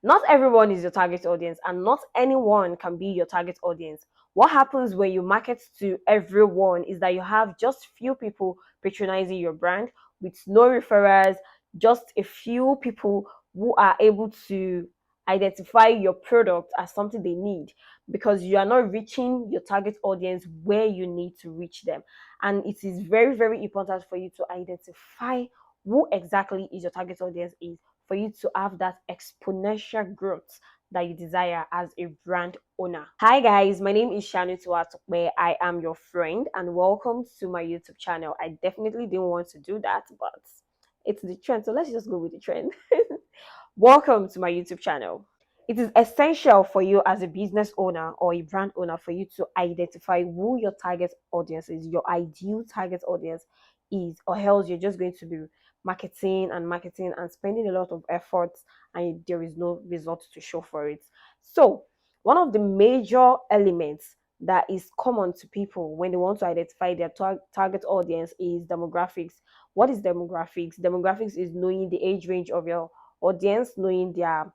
Not everyone is your target audience, and not anyone can be your target audience. What happens when you market to everyone is that you have just few people patronizing your brand with no referrals, just a few people who are able to identify your product as something they need, because you are not reaching your target audience where you need to reach them. And it is very, very important for you to identify who exactly is your target audience is, for you to have that exponential growth that you desire as a brand owner. Hi guys, my name is Shanu Tuatokwe. I am your friend and welcome to my YouTube channel. I definitely didn't want to do that, but it's the trend, so let's just go with the trend. Welcome to my YouTube channel. It is essential for you as a business owner or a brand owner for you to identify who your target audience is, your ideal target audience is, or else you're just going to be marketing and spending a lot of effort and there is no result to show for it. So, one of the major elements that is common to people when they want to identify their target audience is demographics. What is demographics? Demographics is knowing the age range of your audience, knowing their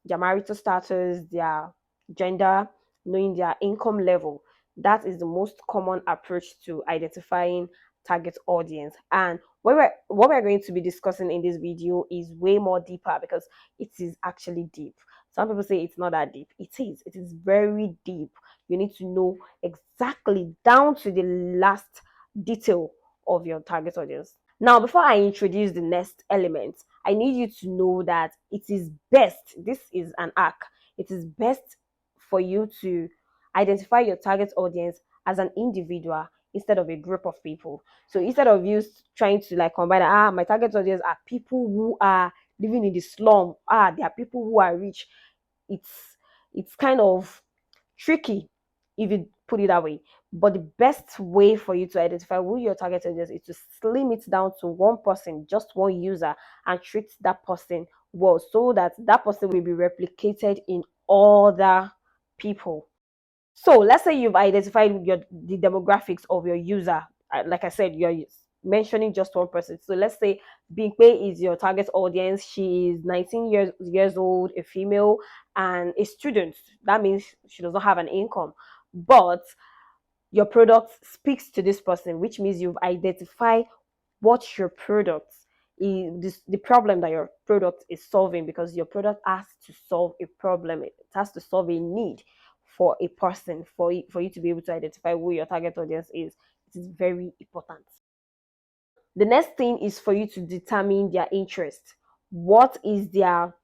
marital status, their gender, knowing their income level. That is the most common approach to identifying target audience. And what we're going to be discussing in this video is way more deeper, because it is actually deep. Some people say it's not that deep. It is. It is very deep. You need to know exactly down to the last detail of your target audience. Now, before I introduce the next element, I need you to know that it is best, this is an arc, it is best for you to identify your target audience as an individual instead of a group of people. So instead of you trying to like combine, my target audience are people who are living in the slum, they are people who are rich. It's kind of tricky if you put it that way. But the best way for you to identify who your target audience is to slim it down to one person, just one user, and treat that person well, so that that person will be replicated in other people. So let's say you've identified the demographics of your user. Like I said, you're mentioning just one person. So let's say Bingpe is your target audience. She is 19 years old, a female, and a student. That means she does not have an income. But your product speaks to this person, which means you've identified what your product is, the problem that your product is solving, because your product has to solve a problem, it has to solve a need for a person, for you to be able to identify who your target audience is. It is very important. The next thing is for you to determine their interest. What is their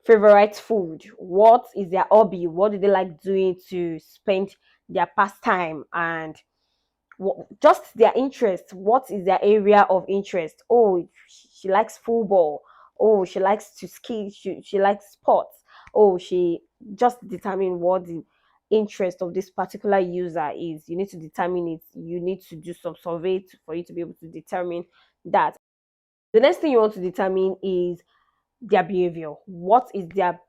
favorite food? What is their hobby? What do they like doing to spend their pastime? And just their interest. What is their area of interest? Oh, she likes football. Oh, she likes to ski. She likes sports. Oh, she just determine what the interest of this particular user is. You need to determine it. You need to do some survey for you to be able to determine that. The next thing you want to determine is their behavior. What is their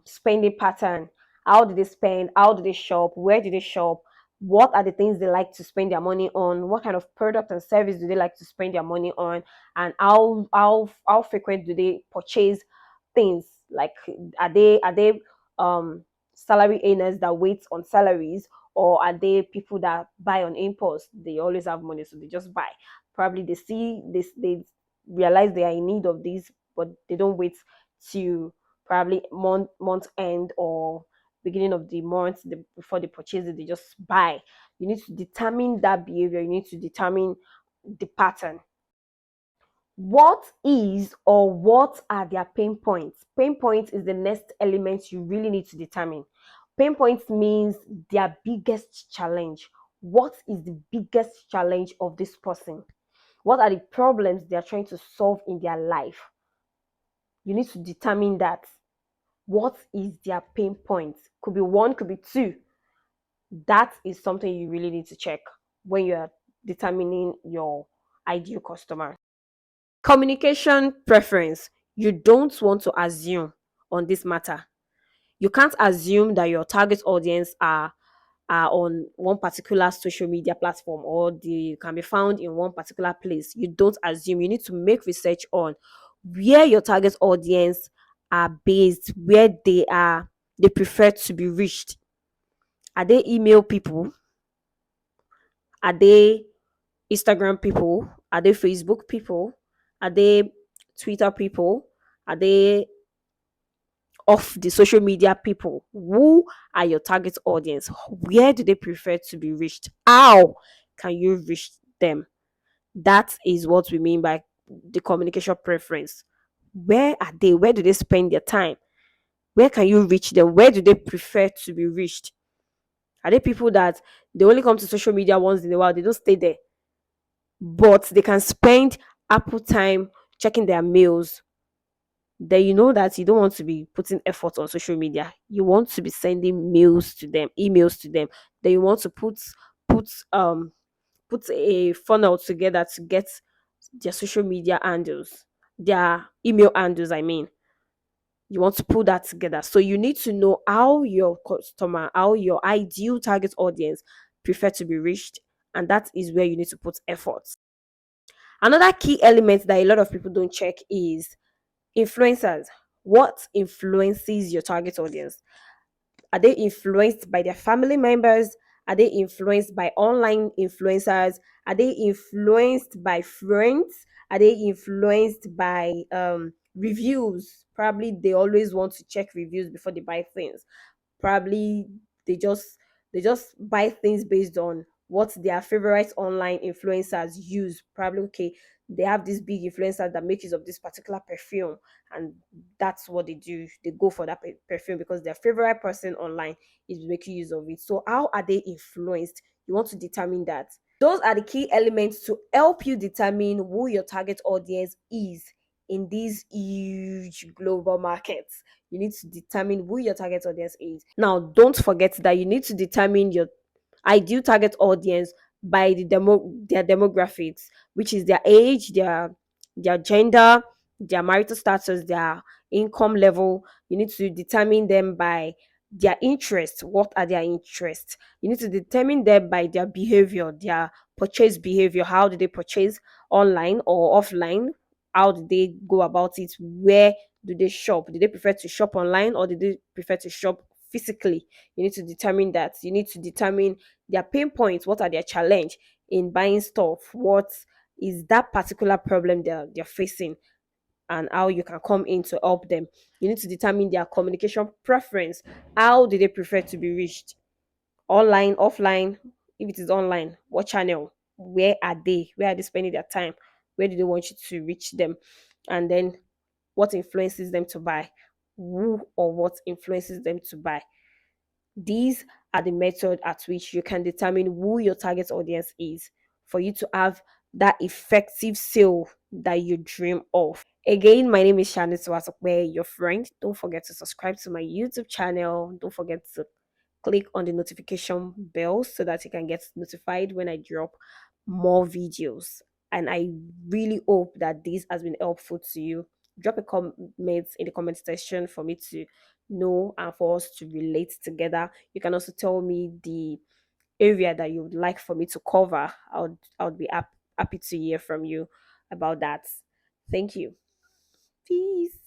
spending pattern? How do they spend? How do they shop? Where do they shop? What are the things they like to spend their money on? What kind of product and service do they like to spend their money on? And how frequent do they purchase things? Like, are they salary earners that wait on salaries, or are they people that buy on impulse? They always have money, so they just buy. Probably they see this, they realize they are in need of these, but they don't wait till probably month end or beginning of the month before they purchase it. They just buy. You need to determine that behavior. You need to determine the pattern. What is or what are their pain points? Pain points is the next element you really need to determine. Pain points means their biggest challenge. What is the biggest challenge of this person? What are the problems they are trying to solve in their life? You need to determine that. What is their pain point? Could be one, could be two. That is something you really need to check when you're determining your ideal customer. Communication preference. You don't want to assume on this matter. You can't assume that your target audience are on one particular social media platform, or they can be found in one particular place. You don't assume. You need to make research on where your target audience are based, where they prefer to be reached. Are they email people? Are they Instagram people? Are they Facebook people? Are they Twitter people? Are they off the social media people? Who are your target audience? Where do they prefer to be reached? How can you reach them? That is what we mean by the communication preference. Where are they? Where do they spend their time? Where can you reach them? Where do they prefer to be reached? Are they people that they only come to social media once in a while? They don't stay there, but they can spend ample time checking their mails. Then you know that you don't want to be putting effort on social media. You want to be sending mails to them, emails to them. Then you want to put um put a funnel together to get their social media handles, their email handles. I mean, you want to put that together. So you need to know how your customer, how your ideal target audience prefer to be reached, and that is where you need to put effort. Another key element that a lot of people don't check is influencers. What influences your target audience? Are they influenced by their family members? Are they influenced by online influencers? Are they influenced by friends? Are they influenced by reviews? Probably they always want to check reviews before they buy things. Probably they just they just buy things based on what their favorite online influencers use. Probably, okay, they have this big influencer that makes use of this particular perfume, and that's what they do. They go for that perfume because their favorite person online is making use of it. So how are they influenced? You want to determine that. Those are the key elements to help you determine who your target audience is in these huge global markets. You need to determine who your target audience is. Now, don't forget that you need to determine your ideal target audience by their demographics, which is their age, their gender, their marital status, their income level. You need to determine them by their interests. What are their interests? You need to determine them by their behavior, their purchase behavior. How do they purchase, online or offline? How do they go about it? Where do they shop? Do they prefer to shop online, or do they prefer to shop physically? You need to determine that. You need to determine their pain points. What are their challenge in buying stuff? What is that particular problem they're facing, and how you can come in to help them? You need to determine their communication preference. How do they prefer to be reached? Online, offline? If it is online, what channel? Where are they? Where are they spending their time? Where do they want you to reach them? And then what influences them to buy? Who or what influences them to buy? These are the method at which you can determine who your target audience is for you to have that effective sale that you dream of. Again, my name is Shanice Wasokwe, your friend. Don't forget to subscribe to my YouTube channel. Don't forget to click on the notification bell so that you can get notified when I drop more videos. And I really hope that this has been helpful to you. Drop a comment in the comment section for me to know and for us to relate together. You can also tell me the area that you would like for me to cover. I would be happy to hear from you about that. Thank you. Peace.